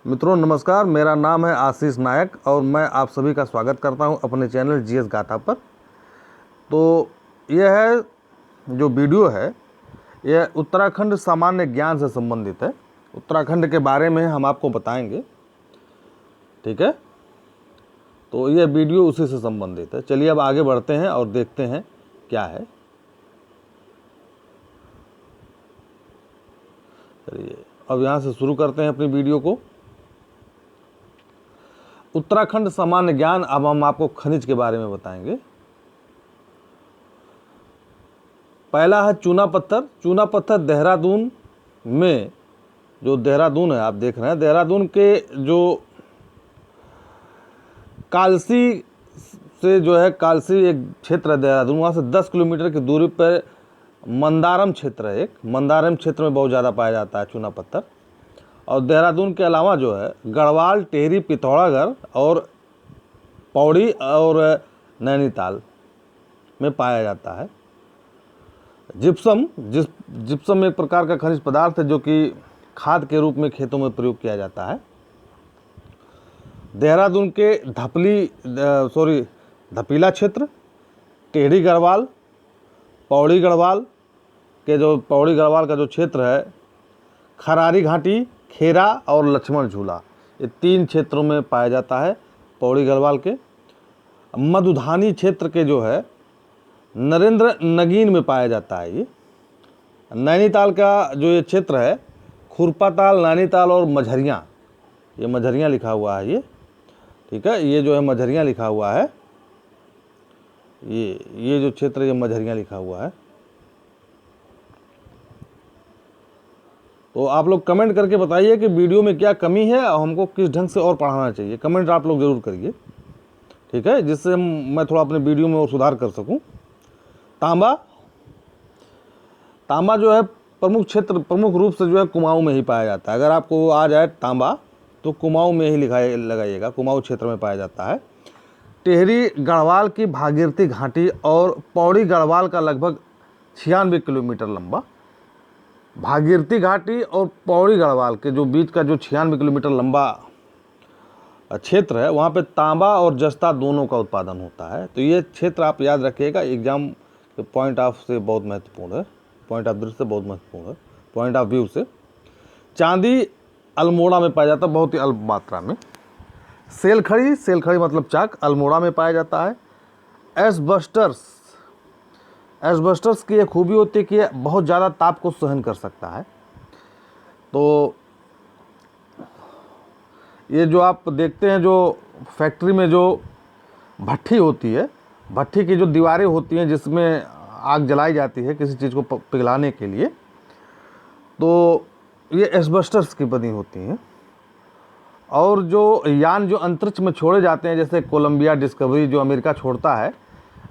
मित्रों नमस्कार, मेरा नाम है आशीष नायक और मैं आप सभी का स्वागत करता हूं अपने चैनल जीएस गाथा पर। तो यह है जो वीडियो है यह उत्तराखंड सामान्य ज्ञान से संबंधित है। उत्तराखंड के बारे में हम आपको बताएंगे, ठीक है। तो यह वीडियो उसी से संबंधित है। चलिए अब आगे बढ़ते हैं और देखते हैं क्या है। चलिए अब यहाँ से शुरू करते हैं अपनी वीडियो को। उत्तराखंड सामान्य ज्ञान। अब हम आपको खनिज के बारे में बताएंगे। पहला है चूना पत्थर। चूना पत्थर देहरादून में, जो देहरादून है आप देख रहे हैं, देहरादून के जो कालसी से जो है, कालसी एक क्षेत्र है देहरादून, वहाँ से 10 किलोमीटर की दूरी पर मंदारम क्षेत्र है। एक मंदारम क्षेत्र में बहुत ज़्यादा पाया जाता है चूना पत्थर। और देहरादून के अलावा जो है गढ़वाल, टिहरी, पिथौरागढ़ और पौड़ी और नैनीताल में पाया जाता है। जिप्सम एक प्रकार का खनिज पदार्थ है जो कि खाद के रूप में खेतों में प्रयोग किया जाता है। देहरादून के धपीला क्षेत्र, टिहरी गढ़वाल, पौड़ी गढ़वाल का जो क्षेत्र है, खरारी घाटी, खेरा और लक्ष्मण झूला, ये 3 क्षेत्रों में पाया जाता है पौड़ी गढ़वाल के। मधुधानी क्षेत्र के जो है नरेंद्र नगीन में पाया जाता है। ये नैनीताल का जो ये क्षेत्र है, खुरपाताल, नैनीताल और मझरियाँ, ये मझरियाँ लिखा हुआ है ये, ठीक है। ये जो है मझरियाँ लिखा हुआ है, ये जो क्षेत्र ये मझरियाँ लिखा हुआ है। तो आप लोग कमेंट करके बताइए कि वीडियो में क्या कमी है और हमको किस ढंग से और पढ़ाना चाहिए। कमेंट आप लोग ज़रूर करिए, ठीक है, जिससे मैं थोड़ा अपने वीडियो में और सुधार कर सकूं। तांबा जो है प्रमुख रूप से जो है कुमाऊं में ही पाया जाता है। अगर आपको आ जाए तांबा तो कुमाऊं में ही लगाइएगा, कुमाऊं क्षेत्र में पाया जाता है। टिहरी गढ़वाल की भागीरथी घाटी और पौड़ी गढ़वाल का लगभग 96 किलोमीटर लंबा, भागीरथी घाटी और पौड़ी गढ़वाल के जो बीच का जो 96 किलोमीटर लंबा क्षेत्र है, वहाँ पे तांबा और जस्ता दोनों का उत्पादन होता है। तो ये क्षेत्र आप याद रखिएगा, एग्जाम के पॉइंट ऑफ से बहुत महत्वपूर्ण है, पॉइंट ऑफ व्यू से बहुत महत्वपूर्ण है, पॉइंट ऑफ व्यू से। चांदी अल्मोड़ा में पाया जाता है, बहुत ही अल्प मात्रा में। सेलखड़ी मतलब चाक, अल्मोड़ा में पाया जाता है। एस्बेस्टस की एक खूबी होती है कि ये बहुत ज़्यादा ताप को सहन कर सकता है। तो ये जो आप देखते हैं, जो फैक्ट्री में जो भट्ठी होती है, भट्ठी की जो दीवारें होती हैं जिसमें आग जलाई जाती है किसी चीज़ को पिघलाने के लिए, तो ये एस्बेस्टस की बनी होती हैं। और जो यान जो अंतरिक्ष में छोड़े जाते हैं, जैसे कोलंबिया डिस्कवरी जो अमेरिका छोड़ता है,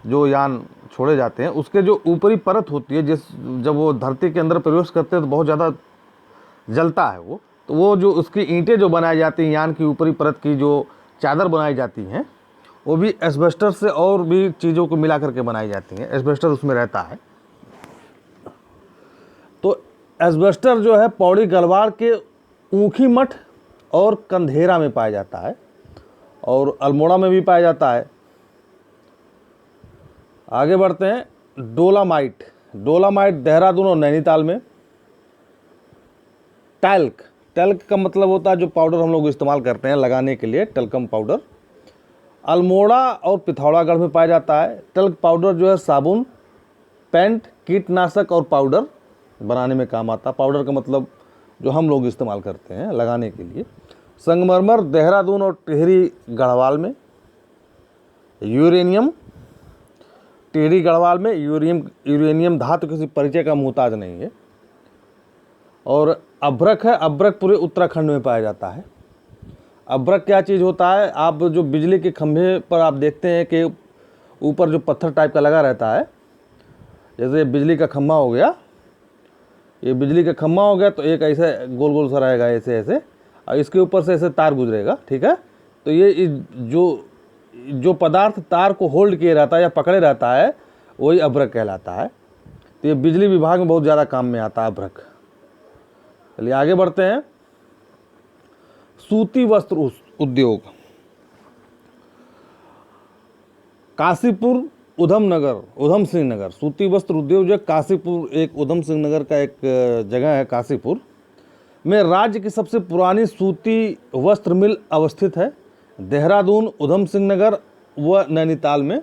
जो यान छोड़े जाते हैं, उसके जो ऊपरी परत होती है, जब वो धरती के अंदर प्रवेश करते हैं तो बहुत ज़्यादा जलता है वो। तो वो जो उसकी ईंटें जो बनाई जाती हैं, यान की ऊपरी परत की जो चादर बनाई जाती हैं, वो भी एस्बेस्टस से और भी चीज़ों को मिला करके बनाई जाती हैं। एस्बेस्टस उसमें रहता है। तो एस्बेस्टस जो है पौड़ी गढ़वाल के ऊखी मठ और कंधेरा में पाया जाता है और अल्मोड़ा में भी पाया जाता है। आगे बढ़ते हैं। डोलामाइट देहरादून और नैनीताल में। टैल्क का मतलब होता है जो पाउडर हम लोग इस्तेमाल करते हैं लगाने के लिए, टल्कम पाउडर, अल्मोड़ा और पिथौरागढ़ में पाया जाता है। टल्क पाउडर जो है साबुन, पेंट, कीटनाशक और पाउडर बनाने में काम आता है। पाउडर का मतलब जो हम लोग इस्तेमाल करते हैं लगाने के लिए। संगमरमर देहरादून और टिहरी गढ़वाल में। यूरेनियम टिहरी गढ़वाल में। यूरेनियम धातु किसी परिचय का मुहताज नहीं है। और अभ्रक है, अभ्रक पूरे उत्तराखंड में पाया जाता है। अभ्रक क्या चीज़ होता है, आप जो बिजली के खंभे पर आप देखते हैं कि ऊपर जो पत्थर टाइप का लगा रहता है, जैसे बिजली का खंभा हो गया, ये बिजली का खंभा हो गया तो एक ऐसे गोल गोल सा रहेगा, ऐसे और इसके ऊपर से ऐसे तार गुजरेगा, ठीक है। तो ये जो पदार्थ तार को होल्ड किए रहता है या पकड़े रहता है, वही अभ्रक कहलाता है। तो ये बिजली विभाग में बहुत ज़्यादा काम में आता है अभ्रक। चलिए आगे बढ़ते हैं। सूती वस्त्र उद्योग, काशीपुर उधम सिंह नगर, सूती वस्त्र उद्योग जो है काशीपुर, एक उधम सिंह नगर का एक जगह है काशीपुर में, राज्य की सबसे पुरानी सूती वस्त्र मिल अवस्थित है। देहरादून, उधम सिंह नगर व नैनीताल में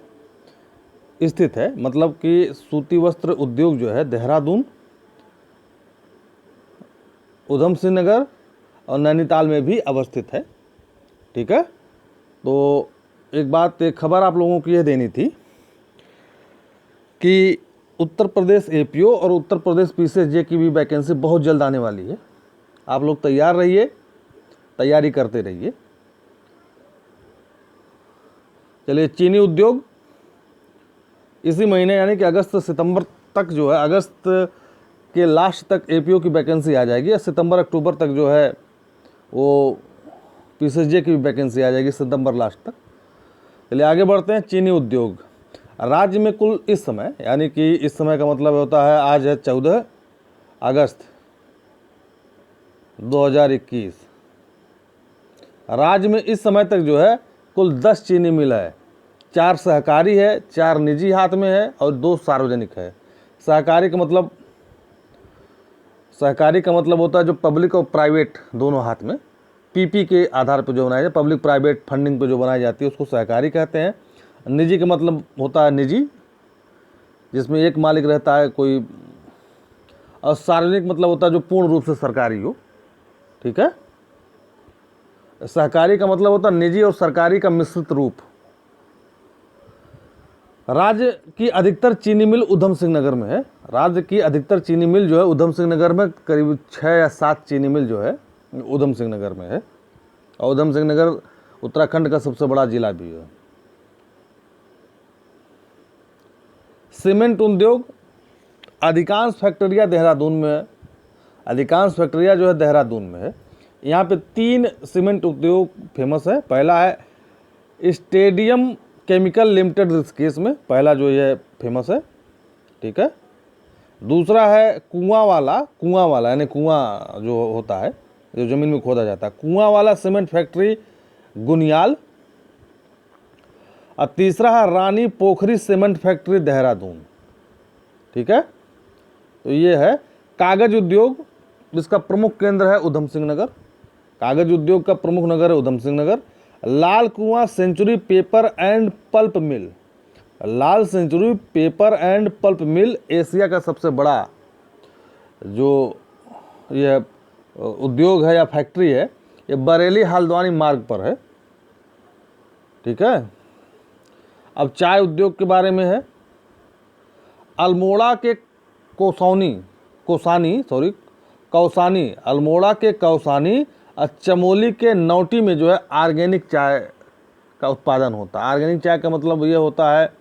स्थित है। मतलब कि सूती वस्त्र उद्योग जो है देहरादून, उधम सिंह नगर और नैनीताल में भी अवस्थित है। ठीक है, तो एक खबर आप लोगों को यह देनी थी कि उत्तर प्रदेश एपीओ और उत्तर प्रदेश पीसीएसजे की भी वैकेंसी बहुत जल्द आने वाली है। आप लोग तैयार रहिए, तैयारी करते रहिए। चलिए, चीनी उद्योग इसी महीने यानी कि अगस्त सितंबर तक जो है, अगस्त के लास्ट तक एपीओ की वैकेंसी आ जाएगी, या सितंबर अक्टूबर तक जो है वो पीसीएसजे की भी वैकेंसी आ जाएगी सितंबर लास्ट तक। चलिए आगे बढ़ते हैं। चीनी उद्योग राज्य में कुल इस समय, यानी कि इस समय का मतलब होता है आज है 14 अगस्त 2021, राज्य में इस समय तक जो है कुल 10 चीनी मिल है। 4 सहकारी है, 4 निजी हाथ में है और 2 सार्वजनिक है। सहकारी का मतलब होता है जो पब्लिक और प्राइवेट दोनों हाथ में, पीपी के आधार पर जो बनाई जाए, पब्लिक प्राइवेट फंडिंग पे जो बनाई जाती है उसको सहकारी कहते हैं। निजी का मतलब होता है निजी, जिसमें एक मालिक रहता है कोई, और सार्वजनिक मतलब होता है जो पूर्ण रूप से सरकारी हो। ठीक है, सहकारी का मतलब होता है निजी और सरकारी का मिश्रित रूप। राज्य की अधिकतर चीनी मिल उधम सिंह नगर में है। राज्य की अधिकतर चीनी मिल जो है उधम सिंह नगर में, करीब 6 या 7 चीनी मिल जो है उधम सिंह नगर में है, और उधम सिंह नगर उत्तराखंड का सबसे बड़ा जिला भी है। सीमेंट उद्योग अधिकांश फैक्ट्रियाँ देहरादून में है, अधिकांश फैक्ट्रियाँ जो है देहरादून में है। यहाँ पे 3 सीमेंट उद्योग फेमस है। पहला है स्टेडियम केमिकल लिमिटेड, इस केस में पहला जो ये फेमस है। ठीक है, दूसरा है कुआं वाला यानी कुआं जो होता है जो ज़मीन में खोदा जाता है, कुआं वाला सीमेंट फैक्ट्री गुनियाल, और तीसरा है रानी पोखरी सीमेंट फैक्ट्री देहरादून। ठीक है, तो ये है कागज उद्योग, जिसका प्रमुख केंद्र है उधम सिंह नगर। कागज उद्योग का प्रमुख नगर है Udham Singh Nagar. Lal Kuan century paper and pulp mill, Lal century paper and pulp mill Asia का सबसे बड़ा जो यह उद्योग है या फैक्ट्री है, ये बरेली हल्द्वानी मार्ग पर है। ठीक है, अब चाय उद्योग के बारे में है। अल्मोड़ा के कौसानी, अल्मोड़ा के कौसानी और चमोली के नौटी में जो है ऑर्गेनिक चाय का उत्पादन होता है। ऑर्गेनिक चाय का मतलब ये होता है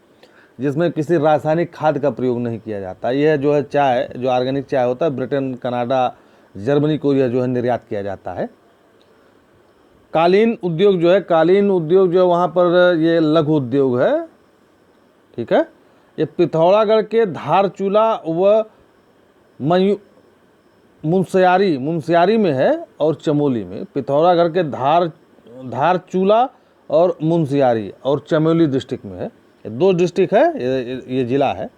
जिसमें किसी रासायनिक खाद का प्रयोग नहीं किया जाता। यह जो है चाय, जो ऑर्गेनिक चाय होता है, ब्रिटेन, कनाडा, जर्मनी को यह जो है निर्यात किया जाता है। कालीन उद्योग जो है वहाँ पर ये लघु उद्योग है। ठीक है, ये पिथौरागढ़ के धारचूला व मुंशियारी में है और चमोली में। पिथौरागढ़ के धारचूला और मुंशियारी और चमोली डिस्ट्रिक्ट में है। ये 2 डिस्ट्रिक्ट है, ये जिला है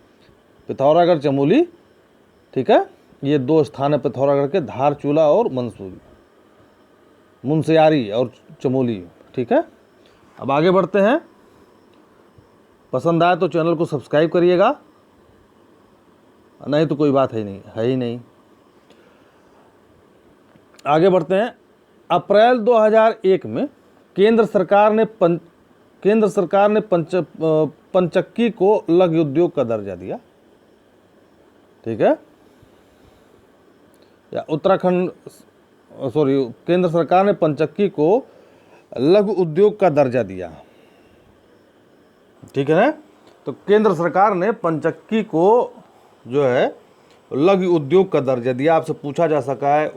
पिथौरागढ़ चमोली। ठीक है, ये 2 स्थान है पिथौरागढ़ के, धारचूला और मुंशियारी और चमोली। ठीक है, अब आगे बढ़ते हैं। पसंद आए तो चैनल को सब्सक्राइब करिएगा, नहीं तो कोई बात है ही नहीं। आगे बढ़ते हैं। अप्रैल 2001 में केंद्र सरकार ने पंचक्की को लघु उद्योग का दर्जा दिया। ठीक है, या केंद्र सरकार ने पंचक्की को लघु उद्योग का दर्जा दिया। ठीक है ना, तो केंद्र सरकार ने पंचक्की को जो है लघु उद्योग का दर्जा दिया। आपसे पूछा जा सका है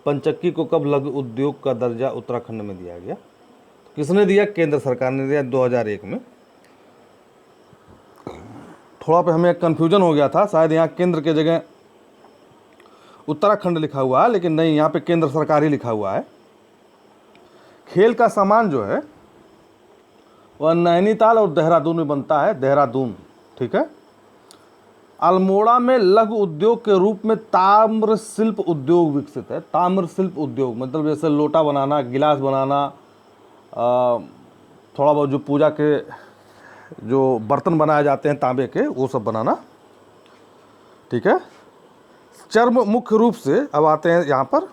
पंचक्की को कब लघु उद्योग का दर्जा उत्तराखंड में दिया गया? किसने दिया? केंद्र सरकार ने दिया 2001 में। थोड़ा पे हमें कन्फ्यूजन हो गया था, शायद यहाँ केंद्र के जगह उत्तराखंड लिखा हुआ है, लेकिन नहीं, यहाँ पे केंद्र सरकार ही लिखा हुआ है। खेल का सामान जो है वह नैनीताल और देहरादून में बनता है, देहरादून, ठीक है। अल्मोड़ा में लघु उद्योग के रूप में ताम्र शिल्प उद्योग विकसित है। ताम्र शिल्प उद्योग मतलब जैसे लोटा बनाना, गिलास बनाना, थोड़ा बहुत जो पूजा के जो बर्तन बनाए जाते हैं तांबे के, वो सब बनाना, ठीक है। चर्म मुख्य रूप से, अब आते हैं यहाँ पर,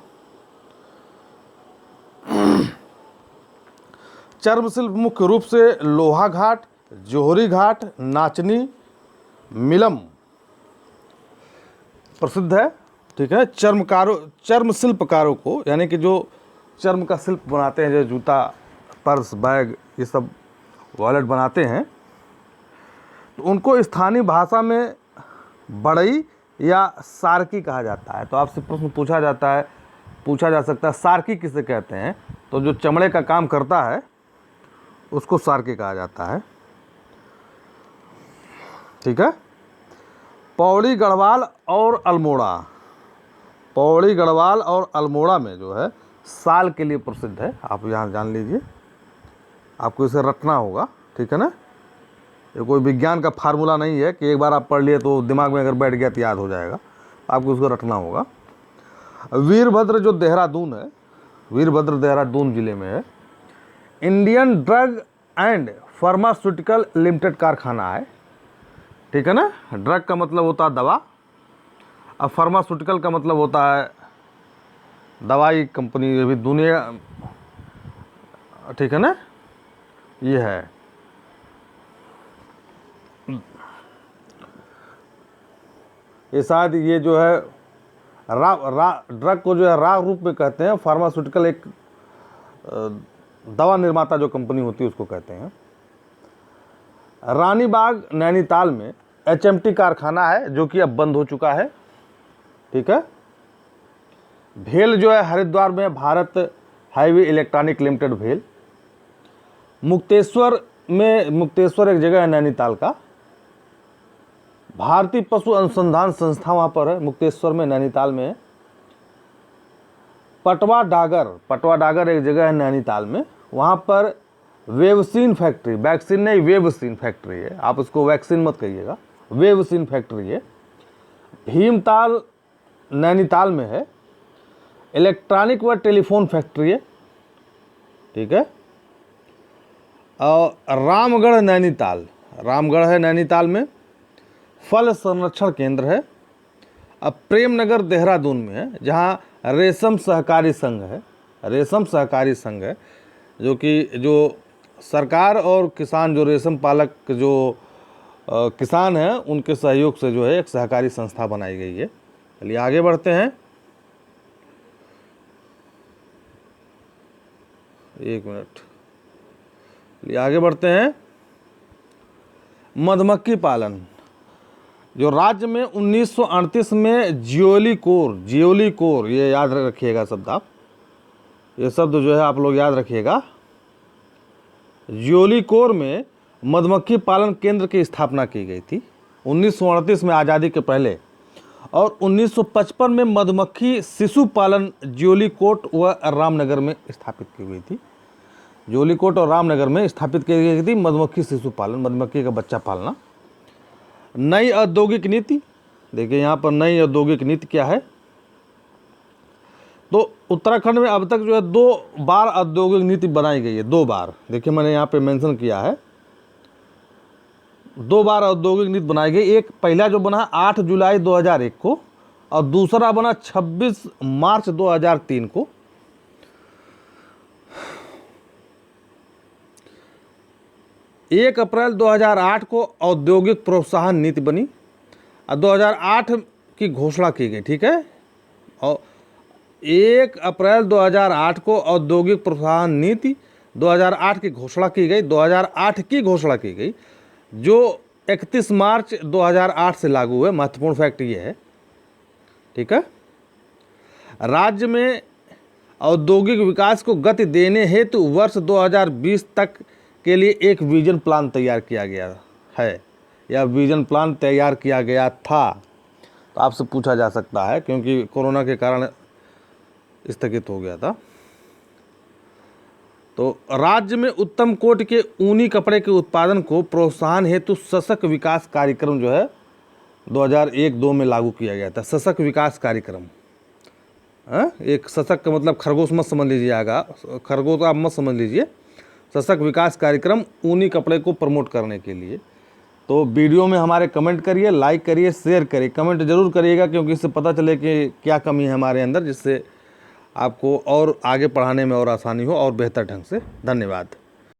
चर्म शिल्प मुख्य रूप से लोहा घाट, जोहरी घाट, नाचनी, मिलम प्रसिद्ध है, ठीक है। चर्म शिल्पकारों को, यानी कि जो चर्म का शिल्प बनाते हैं, जो जूता, पर्स, बैग, ये सब वॉलेट बनाते हैं, तो उनको स्थानीय भाषा में बढ़ई या सार्की कहा जाता है। तो आपसे प्रश्न पूछा जा सकता है सार्की किसे कहते हैं? तो जो चमड़े का काम करता है उसको सार्की कहा जाता है, ठीक है। पौड़ी गढ़वाल और अल्मोड़ा, पौड़ी गढ़वाल और अल्मोड़ा में जो है साल के लिए प्रसिद्ध है। आप यहाँ जान लीजिए, आपको इसे रटना होगा, ठीक है ना। ये कोई विज्ञान का फार्मूला नहीं है कि एक बार आप पढ़ लिए तो दिमाग में अगर बैठ गया तो याद हो जाएगा, आपको उसको रटना होगा। वीरभद्र जो देहरादून है, वीरभद्र देहरादून जिले में है। Indian drug and pharmaceutical limited कारखाना है, ठीक है ना। ड्रग का मतलब होता है दवा, अब फार्मास्यूटिकल का मतलब होता है दवाई कंपनी, ये भी दुनिया, ठीक है ना। ये है ये शायद ये जो है ड्रग को जो है राग रूप में कहते हैं, फार्मास्यूटिकल एक दवा निर्माता जो कंपनी होती है उसको कहते हैं। रानीबाग नैनीताल में HMT कारखाना है जो कि अब बंद हो चुका है, ठीक है। भेल जो है हरिद्वार में भारत हाईवे इलेक्ट्रॉनिक लिमिटेड भेल। मुक्तेश्वर एक जगह है नैनीताल का, भारतीय पशु अनुसंधान संस्था वहाँ पर है, मुक्तेश्वर में, नैनीताल में है। पटवा डागर एक जगह है नैनीताल में, वहाँ पर वेवसीन फैक्ट्री, वैक्सीन नहीं वेवसीन फैक्ट्री है, आप उसको वैक्सीन मत कहिएगा, वेवसीन फैक्ट्री है। भीमताल नैनीताल में है, इलेक्ट्रॉनिक व टेलीफोन फैक्ट्री है, ठीक है। और रामगढ़ है नैनीताल में, फल संरक्षण केंद्र है। अब प्रेमनगर देहरादून में है जहाँ रेशम सहकारी संघ है, जो कि जो सरकार और किसान, जो रेशम पालक जो किसान हैं उनके सहयोग से जो है एक सहकारी संस्था बनाई गई है। चलिए आगे बढ़ते हैं, एक मिनट, चलिए आगे बढ़ते हैं। मधुमक्खी पालन, जो राज्य में 1938 में जियोली कोर, ये याद रखिएगा शब्द, आप ये शब्द जो है आप लोग याद रखिएगा। जियोली कोर में मधुमक्खी पालन केंद्र की स्थापना की गई थी 1938 में, आज़ादी के पहले। और 1955 में मधुमक्खी शिशु पालन जियोलीकोट व रामनगर में स्थापित की गई थी। जियोलीकोट और रामनगर में स्थापित की गई थी मधुमक्खी शिशु पालन, मधुमक्खी का बच्चा पालना। नई औद्योगिक नीति, देखिए यहाँ पर नई औद्योगिक नीति क्या है। तो उत्तराखंड में अब तक जो है 2 बार औद्योगिक नीति बनाई गई है, 2 बार, देखिए मैंने यहाँ पे मेंशन किया है, 2 बार औद्योगिक नीति बनाई गई। एक पहला जो बना 8 जुलाई 2001 को, और दूसरा बना 26 मार्च 2003 को। 1 अप्रैल 2008 को औद्योगिक प्रोत्साहन नीति बनी और 2008 की घोषणा की गई, ठीक है। और 1 अप्रैल 2008 को औद्योगिक प्रोत्साहन नीति 2008 की घोषणा की गई, 2008 की घोषणा की गई, जो 31 मार्च 2008 से लागू हुए। महत्वपूर्ण फैक्ट ये है, ठीक है। राज्य में औद्योगिक विकास को गति देने हेतु वर्ष 2020 तक के लिए एक विजन प्लान तैयार किया गया है, या विजन प्लान तैयार किया गया था। तो आपसे पूछा जा सकता है, क्योंकि कोरोना के कारण स्थगित हो गया था। तो राज्य में उत्तम कोट के ऊनी कपड़े के उत्पादन को प्रोत्साहन हेतु सशक्त विकास कार्यक्रम जो है 2001-2 में लागू किया गया था। सशक्त विकास कार्यक्रम, एक सशक्त का मतलब खरगोश मत समझ लीजिएगा, खरगोश आप मत समझ लीजिए। सशक्त विकास कार्यक्रम ऊनी कपड़े को प्रमोट करने के लिए। तो वीडियो में हमारे कमेंट करिए, लाइक करिए, शेयर करिए, कमेंट जरूर करिएगा, क्योंकि इससे पता चले कि क्या कमी है हमारे अंदर, जिससे आपको और आगे पढ़ाने में और आसानी हो और बेहतर ढंग से। धन्यवाद।